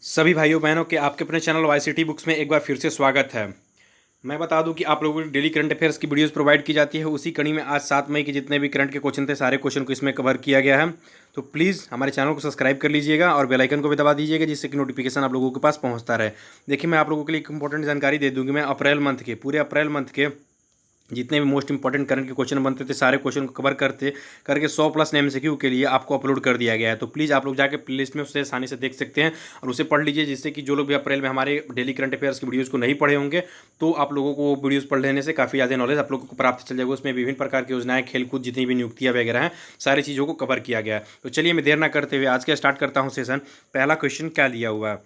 सभी भाइयों बहनों के आपके अपने चैनल वाईसीटी बुक्स में एक बार फिर से स्वागत है। मैं बता दूं कि आप लोगों को डेली करंट अफेयर्स की वीडियोस प्रोवाइड की जाती है। उसी कड़ी में आज 7 मई के जितने भी करंट के क्वेश्चन थे सारे क्वेश्चन को इसमें कवर किया गया है। तो प्लीज़ हमारे चैनल को सब्सक्राइब कर लीजिएगा और बेल आइकन को भी दबा दीजिएगा, जिससे कि नोटिफिकेशन आप लोगों के पास पहुँचता रहे। देखिए, मैं आप लोगों के लिए एक इंपॉर्टेंट जानकारी दे दूँगी। मैं पूरे अप्रैल मंथ के जितने भी मोस्ट इंपॉर्टेंट करंट के क्वेश्चन बनते थे सारे क्वेश्चन को कवर करके 100+ एमसीक्यू के लिए आपको अपलोड कर दिया गया है। तो प्लीज़ आप लोग जाके प्लेलिस्ट में उससे आसानी से देख सकते हैं और उसे पढ़ लीजिए, जिससे कि जो लोग भी अप्रैल में हमारे डेली करंट अफेयर्स की वीडियोज़ को नहीं पढ़े होंगे तो आप लोगों को वो वीडियोज़ पढ़ लेने से काफ़ी ज़्यादा नॉलेज आप लोगों को प्राप्त चल जाएगा। उसमें विभिन्न प्रकार की योजनाएं, खेलकूद, जितनी भी नियुक्तियाँ वगैरह हैं, सारी चीज़ों को कवर किया गया है। तो चलिए मैं देर ना करते हुए आज का स्टार्ट करता हूँ सेशन। पहला क्वेश्चन क्या दिया हुआ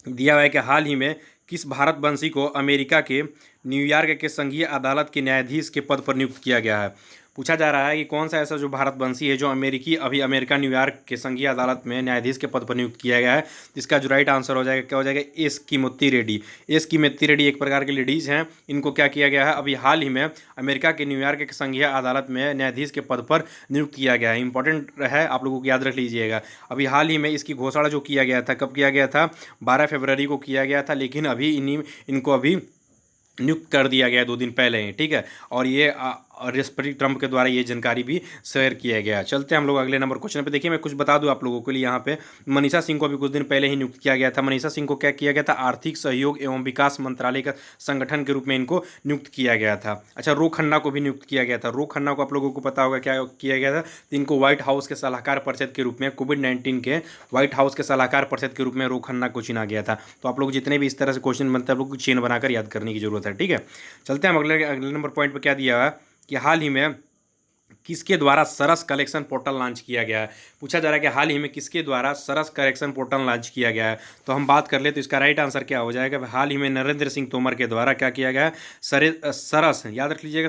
है कि हाल ही में किस भारतवंशी को अमेरिका के न्यूयॉर्क के संघीय अदालत के न्यायाधीश के पद पर नियुक्त किया गया है। पूछा जा रहा है कि कौन सा ऐसा जो भारतवंशी है जो अमेरिका न्यूयॉर्क के संघीय अदालत में न्यायाधीश के पद पर नियुक्त किया गया है। जिसका जो राइट आंसर हो जाएगा क्या हो जाएगा, एस कीमोती रेड्डी। एस कीमोती रेड्डी एक प्रकार के लेडीज़ हैं। इनको क्या किया गया है, अभी हाल ही में अमेरिका के न्यूयॉर्क के संघीय अदालत में न्यायाधीश के पद पर नियुक्त किया गया है। इंपॉर्टेंट है, आप लोगों को याद रख लीजिएगा। अभी हाल ही में इसकी घोषणा जो किया गया था, कब किया गया था, 12 फरवरी को किया गया था। लेकिन अभी इनको अभी नियुक्त कर दिया गया 2 दिन पहले ही, ठीक है। और ये राष्ट्रपति ट्रंप के द्वारा ये जानकारी भी शेयर किया गया। चलते हैं हम लोग अगले नंबर क्वेश्चन पे। देखिए, मैं कुछ बता दूं आप लोगों के लिए। यहाँ पे मनीषा सिंह को भी कुछ दिन पहले ही नियुक्त किया गया था। मनीषा सिंह को क्या किया गया था, आर्थिक सहयोग एवं विकास मंत्रालय का संगठन के रूप में इनको नियुक्त किया गया था। अच्छा, रो खन्ना को भी नियुक्त किया गया था। रो खन्ना को आप लोगों को पता होगा क्या किया गया था, तो इनको व्हाइट हाउस के सलाहकार परिषद के रूप में, कोविड-19 के व्हाइट हाउस के सलाहकार परिषद के रूप में रो खन्ना को चुना गया था। तो आप लोग जितने भी इस तरह से क्वेश्चन बनते हैं, आप लोग को चेन बनाकर याद करने की जरूरत है, ठीक है। चलते हैं हम अगले नंबर पॉइंट पर। क्या दिया हुआ है कि हाल ही में किसके द्वारा सरस कलेक्शन पोर्टल लॉन्च किया गया है। पूछा जा रहा है कि हाल ही में किसके द्वारा सरस कलेक्शन पोर्टल लॉन्च किया गया है। तो हम बात कर ले तो इसका राइट आंसर क्या हो जाएगा, हाल ही में नरेंद्र सिंह तोमर के द्वारा क्या किया गया है, सरस, याद रख लीजिएगा,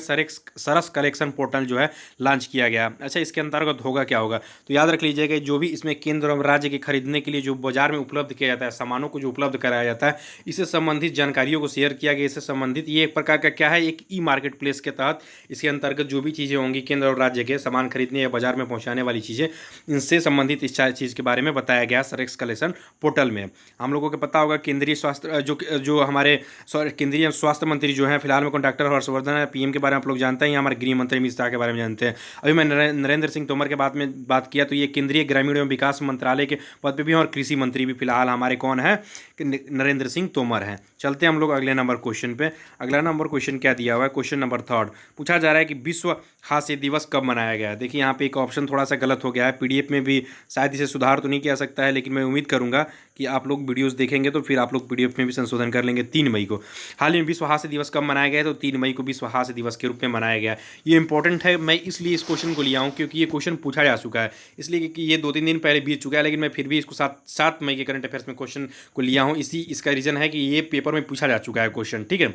सरस कलेक्शन पोर्टल जो है लॉन्च किया गया। अच्छा, इसके अंतर्गत होगा क्या होगा, तो याद रख लीजिएगा, जो भी इसमें केंद्र और राज्य के खरीदने के लिए जो बाजार में उपलब्ध किया जाता है, सामानों को जो उपलब्ध कराया जाता है, इससे संबंधित जानकारियों को शेयर किया गया। इससे संबंधित ये एक प्रकार का क्या है, एक ई मार्केट प्लेस के तहत इसके अंतर्गत जो भी चीज़ें होंगी केंद्र और राज्य के सामान खरीदने या बाजार में पहुंचाने वाली चीज़ें, इनसे संबंधित इस चीज़ के बारे में बताया गया सरस कलेक्शन पोर्टल में। हम लोगों को पता होगा केंद्रीय स्वास्थ्य जो हमारे केंद्रीय स्वास्थ्य मंत्री जो हैं फिलहाल में डॉक्टर हर्षवर्धन है। पीएम के बारे में आप लोग जानते हैं, हमारे गृह मंत्री अमित शाह के बारे में जानते हैं। अभी मैं नरेंद्र सिंह तोमर के बात किया तो ये केंद्रीय ग्रामीण एवं विकास मंत्रालय के पद पर भी हैं और कृषि मंत्री भी फिलहाल हमारे कौन है, नरेंद्र सिंह तोमर हैं। चलते हैं हम लोग अगले नंबर क्वेश्चन पे। अगला नंबर क्वेश्चन क्या दिया हुआ है, क्वेश्चन नंबर 3 पूछा जा रहा है कि विश्व हास्य दिवस कब मनाया गया है। देखिए, यहाँ पे एक ऑप्शन थोड़ा सा गलत हो गया है। पीडीएफ में भी शायद इसे सुधार तो नहीं किया सकता है, लेकिन मैं उम्मीद करूंगा कि आप लोग वीडियोस देखेंगे तो फिर आप लोग पीडीएफ में भी संशोधन कर लेंगे। 3 मई को हाल ही में विश्व हास्य दिवस कब मनाया गया है, तो 3 मई को विश्व हास्य दिवस के रूप में मनाया गया। ये इंपॉर्टेंट है, मैं इसलिए इस क्वेश्चन को लिया हूँ क्योंकि ये क्वेश्चन पूछा जा चुका है, इसलिए कि ये 2-3 दिन पहले बीत चुका है, लेकिन मैं फिर भी इसको 7 मई के करंट अफेयर्स में क्वेश्चन को लिया हूँ। इसका रीज़न है कि ये पेपर में पूछा जा चुका है क्वेश्चन, ठीक है।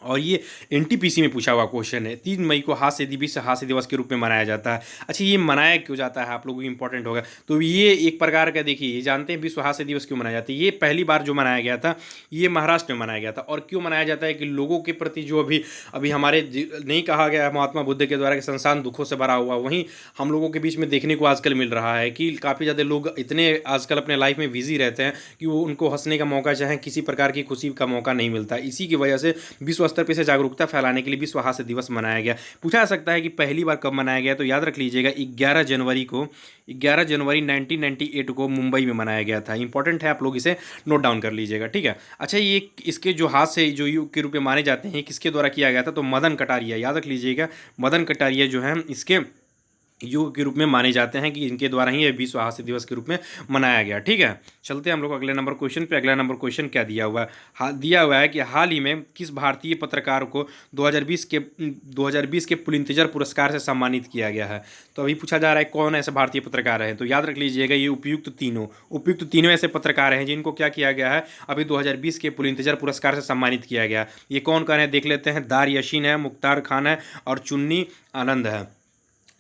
और ये एनटीपीसी में पूछा हुआ क्वेश्चन है। 3 मई को विश्व हास्य दिवस के रूप में मनाया जाता है। अच्छा, ये मनाया क्यों जाता है आप लोगों को इंपॉर्टेंट होगा। तो ये एक प्रकार का, देखिए, ये जानते हैं विश्व हास्य दिवस क्यों मनाया जाता है। ये पहली बार जो मनाया गया था ये महाराष्ट्र में मनाया गया था। और क्यों मनाया जाता है कि लोगों के प्रति जो अभी हमारे नहीं कहा गया है महात्मा बुद्ध के द्वारा कि संसार दुखों से भरा हुआ, वहीं हम लोगों के बीच में देखने को आजकल मिल रहा है कि काफ़ी ज़्यादा लोग इतने आजकल अपने लाइफ में बिजी रहते हैं कि वो उनको हंसने का मौका, चाहे किसी प्रकार की खुशी का मौका नहीं मिलता। इसी की वजह से विश्व स्तर पर से जागरूकता फैलाने के लिए विश्व हास्य दिवस मनाया गया। पूछा जा सकता है कि पहली बार कब मनाया गया, तो याद रख लीजिएगा 11 जनवरी 1998 को मुंबई में मनाया गया था। इंपॉर्टेंट है, आप लोग इसे नोट डाउन कर लीजिएगा, ठीक है। अच्छा, ये इसके जो हाथ से जो युग के रूप में माने जाते हैं, किसके द्वारा किया गया था, तो मदन कटारिया, याद रख लीजिएगा, मदन कटारिया जो है इसके युग के रूप में माने जाते हैं कि इनके द्वारा ही विश्व हास्य दिवस के रूप में मनाया गया, ठीक है। चलते हैं हम लोग अगले नंबर क्वेश्चन पे। अगला नंबर क्वेश्चन क्या दिया हुआ है, दिया हुआ है कि हाल ही में किस भारतीय पत्रकार को 2020 के पुलित्जर पुरस्कार से सम्मानित किया गया है। तो अभी पूछा जा रहा है कौन ऐसे भारतीय पत्रकार हैं, तो याद रख लीजिएगा ये उपयुक्त तीनों ऐसे पत्रकार हैं जिनको क्या किया गया है, अभी 2020 के पुलित्जर पुरस्कार से सम्मानित किया गया। ये कौन कौन है देख लेते हैं। दार याशीन है, मुख्तार खान है और चुन्नी आनंद है।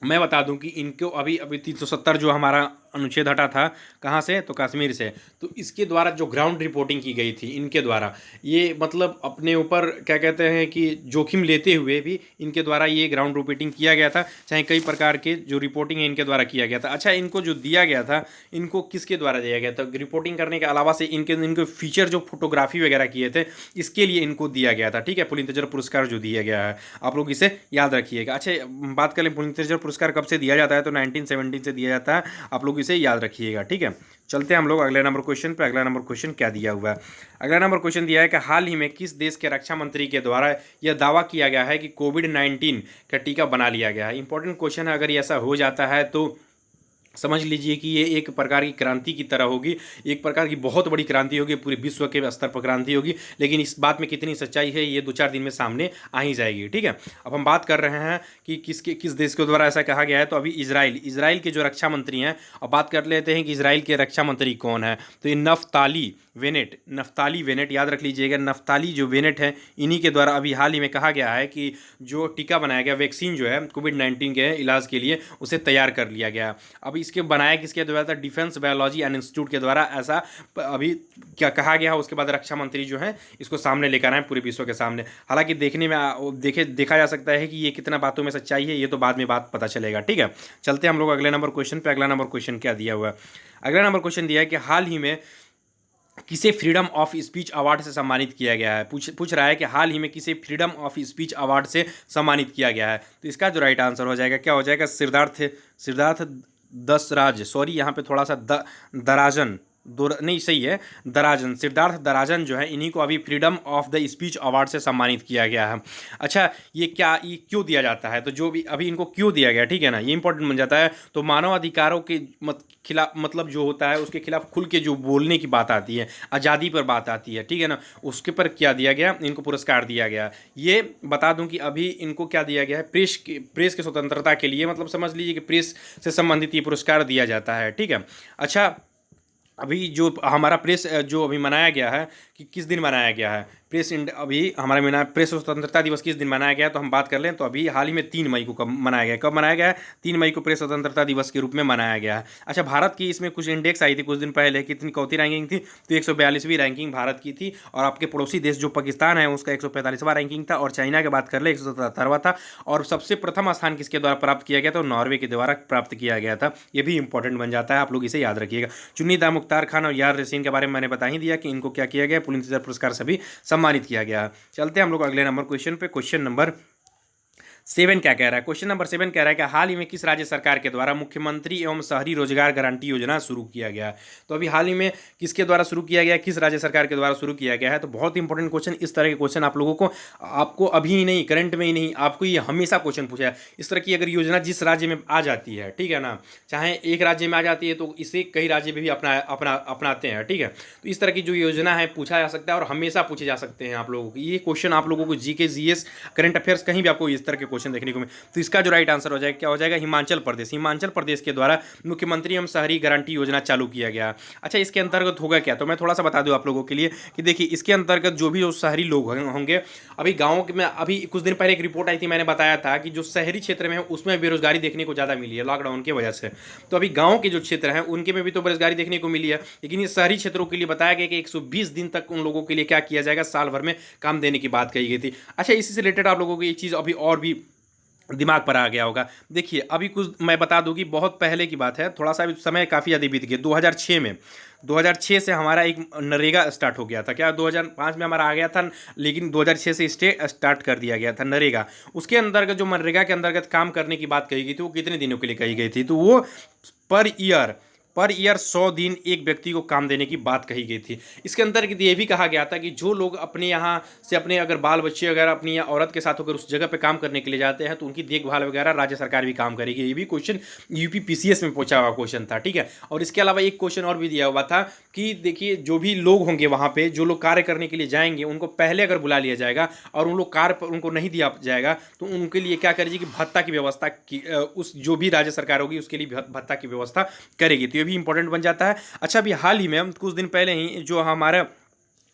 मैं बता दूं कि इनको अभी 370 जो हमारा अनुच्छेद हटा था, कहाँ से, तो कश्मीर से। तो इसके द्वारा जो ग्राउंड रिपोर्टिंग की गई थी इनके द्वारा, ये मतलब अपने ऊपर क्या कहते हैं कि जोखिम लेते हुए भी इनके द्वारा ये ग्राउंड रिपोर्टिंग किया गया था, चाहे कई प्रकार के जो रिपोर्टिंग है इनके द्वारा किया गया था। अच्छा, इनको जो दिया गया था, इनको किसके द्वारा दिया गया था? रिपोर्टिंग करने के अलावा से इनके फीचर जो फोटोग्राफी वगैरह किए थे, इसके लिए इनको दिया गया था। ठीक है, पुलित्जर पुरस्कार जो दिया गया है, आप लोग इसे याद रखिएगा। अच्छा, बात करें पुलित्जर पुरस्कार कब से दिया जाता है, तो 1917 से दिया जाता है, आप लोग इसे याद रखिएगा। ठीक है, चलते हैं हम लोग अगले नंबर क्वेश्चन पे। अगला नंबर क्वेश्चन क्या दिया हुआ है? अगला नंबर क्वेश्चन दिया है कि हाल ही में किस देश के रक्षा मंत्री के द्वारा यह दावा किया गया है कि कोविड-19 का टीका बना लिया गया है? इंपॉर्टेंट क्वेश्चन है, अगर ऐसा हो जाता है तो समझ लीजिए कि ये एक प्रकार की क्रांति की तरह होगी, एक प्रकार की बहुत बड़ी क्रांति होगी, पूरे विश्व के स्तर पर क्रांति होगी। लेकिन इस बात में कितनी सच्चाई है ये 2-4 दिन में सामने आ ही जाएगी। ठीक है, अब हम बात कर रहे हैं कि किस देश के द्वारा ऐसा कहा गया है, तो अभी इजराइल के जो रक्षा मंत्री हैं, और बात कर लेते हैं कि इजराइल के रक्षा मंत्री कौन है, तो ये नफ्ताली वेनेट, याद रख लीजिएगा, नफ्ताली जो वेनेट है, इन्हीं के द्वारा अभी हाल ही में कहा गया है कि जो टीका बनाया गया, वैक्सीन जो है कोविड-19 के इलाज के लिए, उसे तैयार कर लिया गया। अब इसके बनाया किसके द्वारा था? डिफेंस बायोलॉजी एंड इंस्टीट्यूट के द्वारा, ऐसा अभी क्या कहा गया। उसके बाद रक्षा मंत्री जो है इसको सामने लेकर आए पूरे विश्व के सामने। हालांकि देखने में देखा जा सकता है कि ये कितना बातों में सच्चाई है, ये तो बाद में बात पता चलेगा। ठीक है, चलते हैं हम लोग अगले नंबर क्वेश्चन पे। अगला नंबर क्वेश्चन क्या दिया हुआ है? अगला नंबर क्वेश्चन दिया है कि हाल ही में किसे फ्रीडम ऑफ स्पीच अवार्ड से सम्मानित किया गया है? पूछ रहा है कि हाल ही में किसे फ्रीडम ऑफ स्पीच अवार्ड से सम्मानित किया गया है। तो इसका जो राइट आंसर हो जाएगा, क्या हो जाएगा? सिद्धार्थ दसराज, सॉरी यहाँ पे थोड़ा सा दराजन, नहीं सही है, दराजन, सिद्धार्थ दराजन जो है, इन्हीं को अभी freedom of the speech award से सम्मानित किया गया है। अच्छा, ये क्यों दिया जाता है? तो जो भी अभी इनको क्यों दिया गया, ठीक है ना, ये इंपॉर्टेंट बन जाता है। तो मानव अधिकारों के खिलाफ, मतलब जो होता है उसके खिलाफ खुल के जो बोलने की बात आती है, आज़ादी पर बात आती है, ठीक है ना, उसके पर क्या दिया गया? इनको पुरस्कार दिया गया। ये बता दूं कि अभी इनको क्या दिया गया है? प्रेस की स्वतंत्रता के लिए, मतलब समझ लीजिए कि प्रेस से संबंधित ये पुरस्कार दिया जाता है। ठीक है, अच्छा, अभी जो हमारा प्रेस जो अभी मनाया गया है कि किस दिन मनाया गया है, अभी हमारा प्रेस स्वतंत्रता दिवस किस दिन मनाया गया है, तो हम बात कर लें तो अभी हाल ही में 3 मई को कब मनाया गया है? कब मनाया गया है? 3 मई को प्रेस स्वतंत्रता दिवस के रूप में मनाया गया है। अच्छा, भारत की इसमें कुछ इंडेक्स आई थी कुछ दिन पहले, कितनी कौती रैंकिंग थी? तो 142वीं रैंकिंग भारत की थी, और आपके पड़ोसी देश जो पाकिस्तान है उसका 145वां रैंकिंग था, और चाइना की बात कर ले 177वां था। और सबसे प्रथम स्थान किसके द्वारा प्राप्त किया गया था? नॉर्वे के द्वारा प्राप्त किया गया था। ये भी इंपॉर्टेंट बन जाता है, आप लोग इसे याद रखिएगा। चुन्नीदा मुख्तार खान और यार रेसिन के बारे में मैंने बता ही दिया कि इनको क्या किया गया, पुलित्जर पुरस्कार से भी सम्मानित किया गया। चलते हैं हम लोग अगले नंबर क्वेश्चन पे। क्वेश्चन नंबर 7 क्या कह रहा है? क्वेश्चन नंबर 7 कह रहा है कि हाल ही में किस राज्य सरकार के द्वारा मुख्यमंत्री एवं शहरी रोजगार गारंटी योजना शुरू किया गया है? तो अभी हाल ही में किसके द्वारा शुरू किया गया है, किस राज्य सरकार के द्वारा शुरू किया गया है? तो बहुत इंपॉर्टेंट क्वेश्चन, इस तरह के क्वेश्चन आप लोगों को, आपको अभी ही नहीं, करंट में ही नहीं, आपको ये हमेशा क्वेश्चन पूछा है। इस तरह की अगर योजना जिस राज्य में आ जाती है, ठीक है ना, चाहे एक राज्य में आ जाती है तो इसे कई राज्य में भी अपनाते हैं। ठीक है, तो इस तरह की जो योजना है पूछा जा सकता है, और हमेशा पूछे जा सकते हैं आप लोगों को ये क्वेश्चन। आप लोगों को जीके, जीएस, करंट अफेयर्स, कहीं भी आपको इस तरह के क्वेश्चन देखने को मिले। तो इसका जो राइट आंसर हो जाएगा, क्या हो जाएगा? हिमाचल प्रदेश के द्वारा मुख्यमंत्री एवं शहरी गारंटी योजना चालू किया गया। अच्छा, इसके अंतर्गत होगा क्या? तो मैं थोड़ा सा बता दूं आप लोगों के लिए कि देखिए, इसके अंतर्गत जो भी शहरी लोग होंगे, अभी गाँव में, अभी कुछ दिन पहले एक रिपोर्ट आई थी, मैंने बताया था कि जो शहरी क्षेत्र में है उसमें बेरोजगारी देखने को ज़्यादा मिली है लॉकडाउन की वजह से। तो अभी गाँव के जो क्षेत्र हैं उनके में भी तो बेरोजगारी देखने को मिली है, लेकिन ये शहरी क्षेत्रों के लिए बताया गया कि 120 दिन तक उन लोगों के लिए क्या किया जाएगा, साल भर में काम देने की बात कही गई थी। अच्छा, इसी से रिलेटेड आप लोगों को एक चीज़ अभी और भी दिमाग पर आ गया होगा। देखिए, अभी कुछ मैं बता दूं कि बहुत पहले की बात है, थोड़ा सा समय काफ़ी ज़्यादा बीत गया। 2006 में, 2006 से हमारा एक नरेगा स्टार्ट हो गया था। क्या 2005 में हमारा आ गया था, लेकिन 2006 से स्टार्ट कर दिया गया था नरेगा। उसके अंतर्गत जो मनरेगा के अंतर्गत काम करने की बात कही गई थी, वो कितने दिनों के लिए कही गई थी? तो वो पर ईयर 100 दिन एक व्यक्ति को काम देने की बात कही गई थी। इसके अंतर्गत ये भी कहा गया था कि जो लोग अपने यहाँ से अपने अगर बाल बच्चे वगैरह अपनी या औरत के साथ होकर उस जगह पे काम करने के लिए जाते हैं तो उनकी देखभाल वगैरह राज्य सरकार भी काम करेगी। ये भी क्वेश्चन यूपी पीसीएस में पूछा हुआ क्वेश्चन था। ठीक है, और इसके अलावा एक क्वेश्चन और भी दिया हुआ था कि देखिए, जो भी लोग होंगे वहाँ पर, जो लोग कार्य करने के लिए जाएंगे, उनको पहले अगर बुला लिया जाएगा और उन लोग कार्य पर उनको नहीं दिया जाएगा तो उनके लिए क्या करेगी कि भत्ता की व्यवस्था की, उस जो भी राज्य सरकार होगी उसके लिए भत्ता की व्यवस्था करेगी। तो ये भी इंपॉर्टेंट बन जाता है। अच्छा, अभी हाल ही में कुछ दिन पहले ही जो हमारा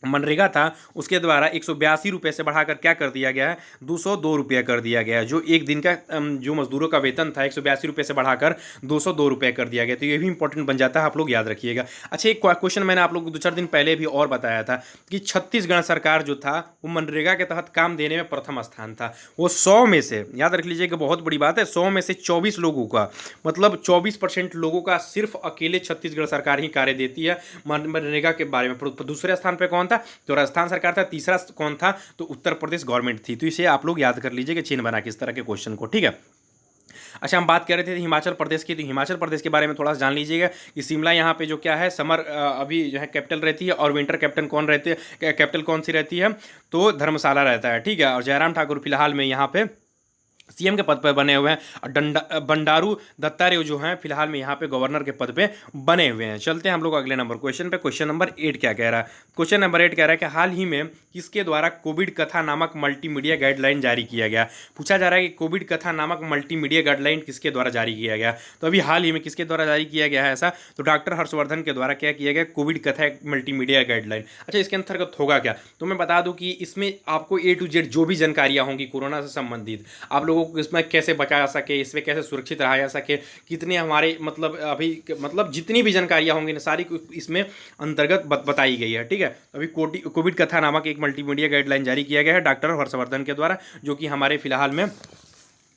मनरेगा था उसके द्वारा 182 रुपये से बढ़ाकर क्या कर दिया गया है, 202 रुपये कर दिया गया है। जो एक दिन का जो मजदूरों का वेतन था 182 रुपये से बढ़ाकर 202 रुपये कर दिया गया। तो ये भी इंपॉर्टेंट बन जाता है, आप लोग याद रखिएगा। अच्छा, एक क्वेश्चन मैंने आप लोग को 2-4 दिन पहले भी और बताया था कि छत्तीसगढ़ सरकार जो था वो मनरेगा के तहत काम देने में प्रथम स्थान था। वो 100 में से, याद रख लीजिएगा, बहुत बड़ी बात है, 100 में से 24 लोगों का, मतलब 24% लोगों का सिर्फ अकेले छत्तीसगढ़ सरकार ही कार्य देती है मनरेगा के बारे में। दूसरे स्थान पर कौन था, तो राजस्थान सरकार था। तीसरा कौन था, तो उत्तर प्रदेश गवर्नमेंट थी। तो इसे आप लोग याद कर लीजिए कि चिन्ह बना के इस तरह के क्वेश्चन को, ठीक है। अच्छा, हम बात कर रहे थे हिमाचल प्रदेश की, तो हिमाचल प्रदेश के बारे में थोड़ा सा जान लीजिएगा कि शिमला यहाँ पे जो क्या है, समर अभी जो है कैपिटल रहती है, और विंटर कैपिटल कौन रहती है, कैपिटल कौन सी रहती है, तो धर्मशाला रहता है, ठीक है। और जयराम ठाकुर फिलहाल में यहाँ पे सीएम के पद पर बने हुए हैं, और बंडारू दत्तात्रेय जो हैं फिलहाल में यहाँ पे गवर्नर के पद पे बने हुए हैं। चलते हैं हम लोग अगले नंबर क्वेश्चन पे। क्वेश्चन नंबर 8 क्या कह रहा है, क्वेश्चन नंबर 8 कह रहा है कि हाल ही में किसके द्वारा कोविड कथा नामक मल्टीमीडिया गाइडलाइन जारी किया गया। पूछा जा रहा है कि कोविड कथा नामक मल्टीमीडिया गाइडलाइन किसके द्वारा जारी किया गया। तो अभी हाल ही में किसके द्वारा जारी किया गया है ऐसा, तो डॉक्टर हर्षवर्धन के द्वारा क्या किया गया, कोविड कथा मल्टीमीडिया गाइडलाइन। अच्छा, इसके अंतर्गत होगा क्या, तो मैं बता दूं कि इसमें आपको A to Z जो भी जानकारियां होंगी कोरोना से संबंधित, आप लोगों को इसमें कैसे बचा जा सके, इसमें कैसे सुरक्षित रहा जा सके, कितने हमारे मतलब अभी मतलब जितनी भी जानकारियां होंगी ना सारी इसमें अंतर्गत बताई गई है, ठीक है। अभी कोविड कथा नामक एक मल्टीमीडिया गाइडलाइन जारी किया गया है डॉक्टर हर्षवर्धन के द्वारा, जो कि हमारे फिलहाल में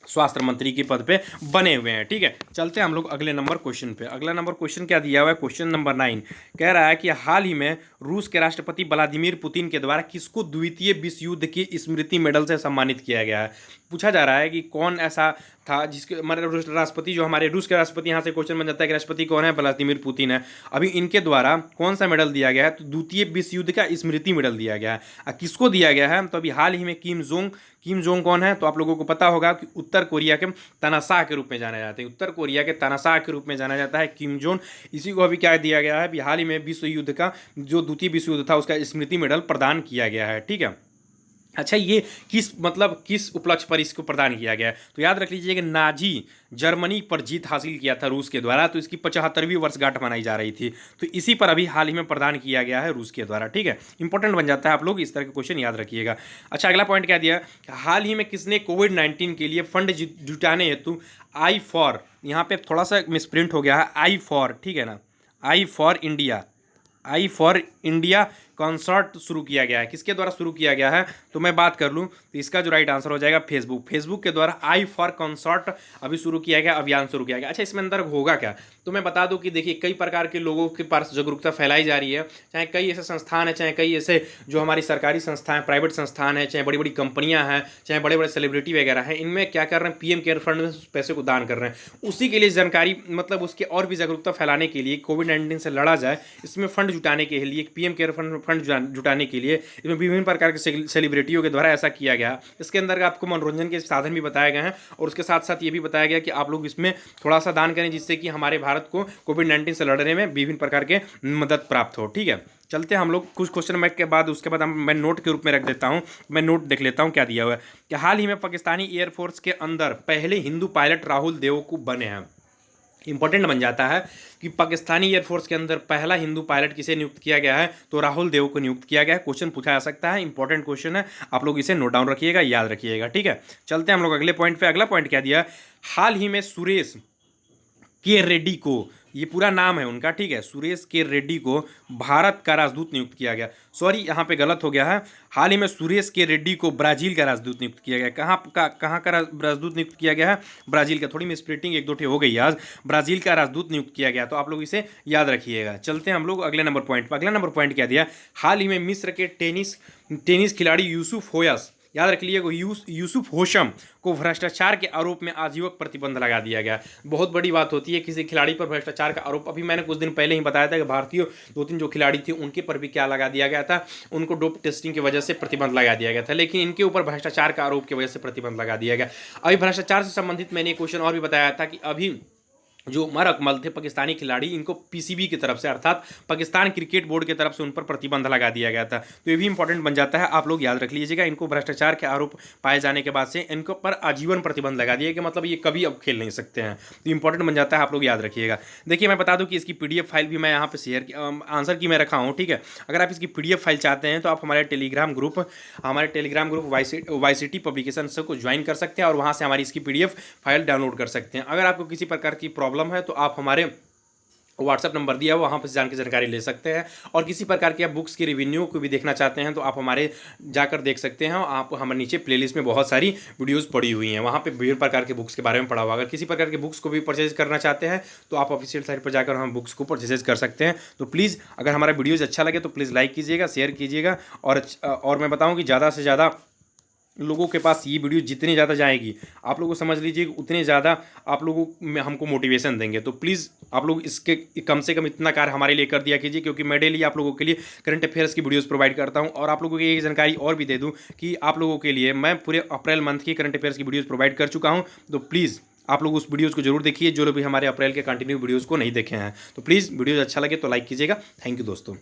स्वास्थ्य मंत्री के पद पे बने हुए हैं, ठीक है। चलते हैं हम लोग अगले नंबर क्वेश्चन पे। अगला नंबर क्वेश्चन क्या दिया हुआ है, क्वेश्चन नंबर 9 कह रहा है कि हाल ही में रूस के राष्ट्रपति व्लादिमीर पुतिन के द्वारा किसको द्वितीय विश्व युद्ध की स्मृति मेडल से सम्मानित किया गया है। पूछा जा रहा है कि कौन ऐसा था जिसके हमारे राष्ट्रपति, जो हमारे रूस के राष्ट्रपति, यहाँ से क्वेश्चन बन जाता है कि राष्ट्रपति कौन है, व्लादिमीर पुतिन है। अभी इनके द्वारा कौन सा मेडल दिया गया है, तो द्वितीय विश्व युद्ध का स्मृति मेडल दिया गया है। किसको दिया गया है, तो अभी हाल ही में किम जोंग कौन है, तो आप लोगों को पता होगा कि उत्तर कोरिया के तानाशाह के रूप में जाना जाते हैं। उत्तर कोरिया के तानाशाह के रूप में जाना जाता है किम जोंग। इसी को अभी क्या दिया गया है, अभी हाल ही में विश्व युद्ध का जो द्वितीय विश्व युद्ध था उसका स्मृति मेडल प्रदान किया गया है, ठीक है। अच्छा, ये किस उपलक्ष्य पर इसको प्रदान किया गया है, तो याद रख लीजिए कि नाजी जर्मनी पर जीत हासिल किया था रूस के द्वारा, तो इसकी 75वीं वर्षगांठ मनाई जा रही थी, तो इसी पर अभी हाल ही में प्रदान किया गया है रूस के द्वारा, ठीक है। इंपॉर्टेंट बन जाता है, आप लोग इस तरह के क्वेश्चन याद रखिएगा। अच्छा, अगला पॉइंट क्या दिया, हाल ही में किसने कोविड-19 के लिए फंड जुटाने हेतु आई फॉर, यहाँ पे थोड़ा सा मिसप्रिंट हो गया है, आई फॉर, ठीक है ना, आई फॉर इंडिया कॉन्सर्ट शुरू किया गया है। किसके द्वारा शुरू किया गया है, तो मैं बात कर लूँ तो इसका जो राइट आंसर हो जाएगा फेसबुक के द्वारा आई फॉर कॉन्सर्ट अभी शुरू किया गया, अभियान शुरू किया गया। अच्छा, इसमें अंदर होगा क्या, तो मैं बता दूं कि देखिए कई प्रकार के लोगों के पास जागरूकता फैलाई जा रही है, चाहे कई ऐसे संस्थान हैं, चाहे कई ऐसे जो हमारी सरकारी संस्थाएं, प्राइवेट संस्थान हैं, चाहे बड़ी बड़ी कंपनियां हैं, चाहे बड़े बड़े सेलिब्रिटी वगैरह हैं, इनमें क्या कर रहे हैं, पीएम केयर फंड में पैसे को दान कर रहे हैं। उसी के लिए जानकारी, मतलब उसके और भी जागरूकता फैलाने के लिए, कोविड-19 से लड़ा जाए, इसमें फंड जुटाने के लिए, पीएम केयर फंड जुटाने के लिए इसमें विभिन्न प्रकार के सेलिब्रिटियों के द्वारा ऐसा किया गया। इसके अंदर आपको मनोरंजन के साधन भी बताए गए हैं, और उसके साथ साथ ये भी बताया गया कि आप लोग इसमें थोड़ा सा दान करें, जिससे कि हमारे भारत को कोविड-19 से लड़ने में विभिन्न प्रकार के मदद प्राप्त हो, ठीक है। चलते हैं हम लोग कुछ क्वेश्चन मैं के बाद, उसके बाद मैं नोट के रूप में रख देता हूं, मैं नोट देख लेता हूं क्या दिया हुआ है कि हाल ही में पाकिस्तानी एयरफोर्स के अंदर पहले हिंदू पायलट राहुल देवकुप बने हैं। इंपॉर्टेंट बन जाता है कि पाकिस्तानी एयरफोर्स के अंदर पहला हिंदू पायलट किसे नियुक्त किया गया है, तो राहुल देव को नियुक्त किया गया है। क्वेश्चन पूछा जा सकता है, इंपॉर्टेंट क्वेश्चन है, आप लोग इसे नोट डाउन रखिएगा, याद रखिएगा, ठीक है। चलते हैं हम लोग अगले पॉइंट पे। अगला पॉइंट क्या दिया, हाल ही में सुरेश के रेड्डी को, ये पूरा नाम है उनका, ठीक है, सुरेश के रेड्डी को भारत का राजदूत नियुक्त किया गया। सॉरी, यहाँ पे गलत हो गया है, हाल ही में सुरेश के रेड्डी को ब्राज़ील का राजदूत नियुक्त किया गया। कहाँ का राजदूत नियुक्त किया गया है, ब्राज़ील का। थोड़ी मिसप्रिंटिंग एक दो ठे हो गई आज, ब्राज़ील का राजदूत नियुक्त किया गया, तो आप लोग इसे याद रखिएगा। चलते हैं हम लोग अगले नंबर पॉइंट पर। अगला नंबर पॉइंट क्या दिया, हाल ही में मिस्र के टेनिस खिलाड़ी यूसुफ होयस, याद रख लीजिएगा, यूसुफ होशम को भ्रष्टाचार के आरोप में आजीवन प्रतिबंध लगा दिया गया। बहुत बड़ी बात होती है किसी खिलाड़ी पर भ्रष्टाचार का आरोप। अभी मैंने कुछ दिन पहले ही बताया था कि भारतीय 2-3 जो खिलाड़ी थे उनके पर भी क्या लगा दिया गया था, उनको डोप टेस्टिंग की वजह से प्रतिबंध लगा दिया गया था, लेकिन इनके ऊपर भ्रष्टाचार का आरोप की वजह से प्रतिबंध लगा दिया गया। अभी भ्रष्टाचार से संबंधित मैंने क्वेश्चन और भी बताया था कि अभी जो मर अकमल थे पाकिस्तानी खिलाड़ी, इनको पीसीबी की तरफ से अर्थात पाकिस्तान क्रिकेट बोर्ड की तरफ से उन पर प्रतिबंध लगा दिया गया था। तो ये भी इंपॉर्टेंट बन जाता है, आप लोग याद रख लीजिएगा। इनको भ्रष्टाचार के आरोप पाए जाने के बाद से इनको पर आजीवन प्रतिबंध लगा दिया कि मतलब ये कभी अब खेल नहीं सकते हैं। तो इंपॉर्टेंट बन जाता है, आप लोग याद रखिएगा। देखिए मैं बता दूं कि इसकी पीडीएफ फाइल भी मैं यहाँ पे शेयर आंसर की मैं रखा हूँ, ठीक है। अगर आप इसकी पीडीएफ फाइल चाहते हैं तो आप हमारे टेलीग्राम ग्रुप वाईसीटी पब्लिकेशन को ज्वाइन कर सकते हैं और वहाँ से हमारी इसकी पीडीएफ फाइल डाउनलोड कर सकते हैं। अगर आपको किसी प्रकार की प्रॉब्लम है तो आप हमारे व्हाट्सअप नंबर दिया हुआ, वहाँ पर जानकारी ले सकते हैं। और किसी प्रकार की आप बुक्स की रिव्यू को भी देखना चाहते हैं तो आप हमारे जाकर देख सकते हैं। आप हमारे नीचे प्लेलिस्ट में बहुत सारी वीडियोस पड़ी हुई हैं, वहाँ पे विभिन्न प्रकार के बुक्स के बारे में पढ़ा हुआ। अगर किसी प्रकार के बुक्स को भी परचेज करना चाहते हैं तो आप ऑफिशियल साइट पर जाकर हम बुक्स को परचेज कर सकते हैं। तो प्लीज़ अगर हमारा वीडियोज़ अच्छा लगे तो प्लीज़ लाइक कीजिएगा, शेयर कीजिएगा। और मैं बताऊँ कि ज़्यादा से ज़्यादा लोगों के पास ये वीडियो जितनी ज़्यादा जाएगी, आप लोगों को समझ लीजिए उतने ज़्यादा आप लोगों में हमको मोटिवेशन देंगे। तो प्लीज़ आप लोग इसके कम से कम इतना कार्य हमारे लिए कर दिया कीजिए, क्योंकि मैं डेली आप लोगों के लिए करंट अफेयर्स की वीडियोस प्रोवाइड करता हूं। और आप लोगों की एक जानकारी और भी दे दूं कि आप लोगों के लिए मैं पूरे अप्रैल मंथ की करंट अफेयर्स की वीडियोज़ प्रोवाइड कर चुका हूँ। तो प्लीज़ आप लोग उस वीडियोज़ को जरूर देखिए, जो लोग भी हमारे अप्रैल के कंटिन्यू वीडियोज़ को नहीं देखे हैं। तो प्लीज़ वीडियोज़ अच्छा लगे तो लाइक कीजिएगा। थैंक यू दोस्तों।